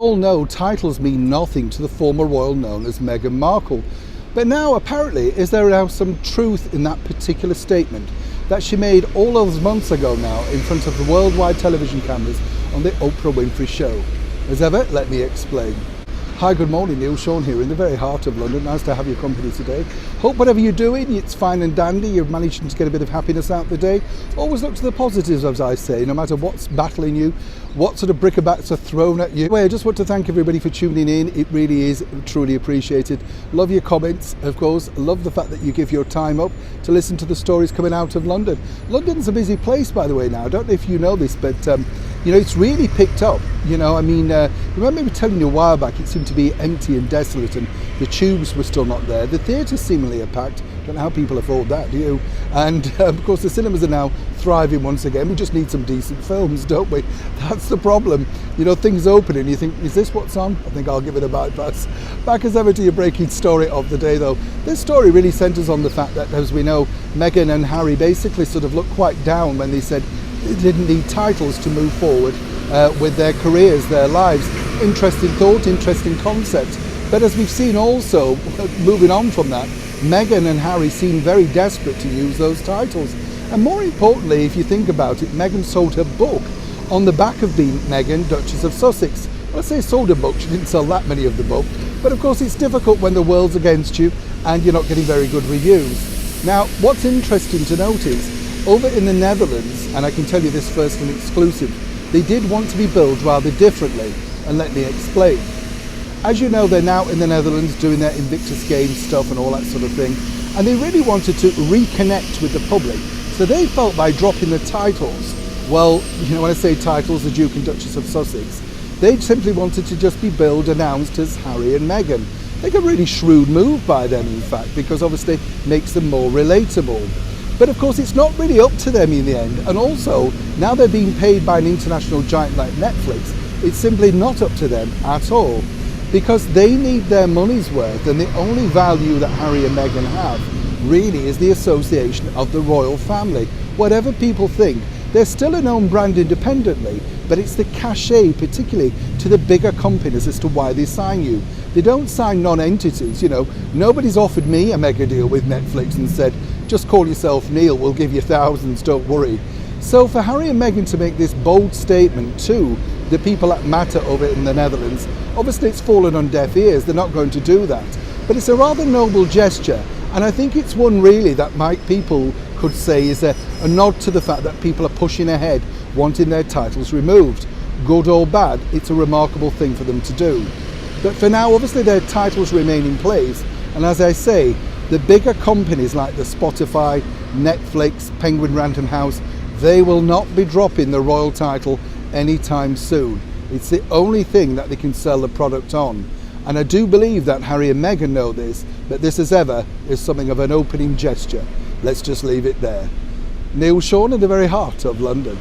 All know titles mean nothing to the former royal known as Meghan Markle. But now apparently is there now some truth in that particular statement that she made all those months ago now in front of the worldwide television cameras on the Oprah Winfrey Show. As ever, let me explain. Hi, good morning, Neil Sean here in the very heart of London. Nice to have your company today. Hope whatever you're doing, it's fine and dandy. You're managing to get a bit of happiness out of the day. Always look to the positives, as I say, no matter what's battling you, what sort of bric-a-bracs are thrown at you. Anyway, I just want to thank everybody for tuning in. It really is truly appreciated. Love your comments, of course. Love the fact that you give your time up to listen to the stories coming out of London. London's a busy place, by the way, now. I don't know if you know this, but you know, it's really picked up. You know, I mean, remember me telling you a while back, it seemed to be empty and desolate and the tubes were still not there. The theatres seemingly are packed. Don't know how people afford that, do you? And of course the cinemas are now thriving once again. We just need some decent films, don't we? That's the problem. You know, things open and you think, is this what's on? I think I'll give it a bypass. Back as ever to your breaking story of the day though. This story really centres on the fact that, as we know, Meghan and Harry basically sort of looked quite down when they said they didn't need titles to move forward with their careers, their lives. Interesting thought, interesting concept. But as we've seen also, moving on from that, Meghan and Harry seem very desperate to use those titles. And more importantly, if you think about it, Meghan sold her book on the back of being Meghan, Duchess of Sussex. Well, I say sold a book, she didn't sell that many of the book. But of course it's difficult when the world's against you and you're not getting very good reviews. Now, what's interesting to note is, over in the Netherlands, and I can tell you this first and exclusive, they did want to be billed rather differently, and let me explain. As you know, they're now in the Netherlands doing their Invictus Games stuff and all that sort of thing, and they really wanted to reconnect with the public. So they felt by dropping the titles, well, you know, when I say titles, the Duke and Duchess of Sussex, they simply wanted to just be billed, announced as Harry and Meghan. Like a really shrewd move by them, in fact, because obviously it makes them more relatable. But of course it's not really up to them in the end, and also now they're being paid by an international giant like Netflix, it's simply not up to them at all, because they need their money's worth, and the only value that Harry and Meghan have really is the association of the royal family. Whatever people think, they're still a known brand independently, but it's the cachet, particularly to the bigger companies, as to why they sign you. They don't sign non-entities, you know. Nobody's offered me a mega deal with Netflix and said, just call yourself Neil, we'll give you thousands, don't worry. So for Harry and Meghan to make this bold statement to the people that matter over in the Netherlands, obviously it's fallen on deaf ears, they're not going to do that. But it's a rather noble gesture, and I think it's one really that people could say is a nod to the fact that people are pushing ahead, wanting their titles removed. Good or bad, it's a remarkable thing for them to do. But for now, obviously their titles remain in place, and as I say, the bigger companies like the Spotify, Netflix, Penguin Random House, they will not be dropping the royal title anytime soon. It's the only thing that they can sell the product on. And I do believe that Harry and Meghan know this, but this as ever is something of an opening gesture. Let's just leave it there. Neil Sean in the very heart of London.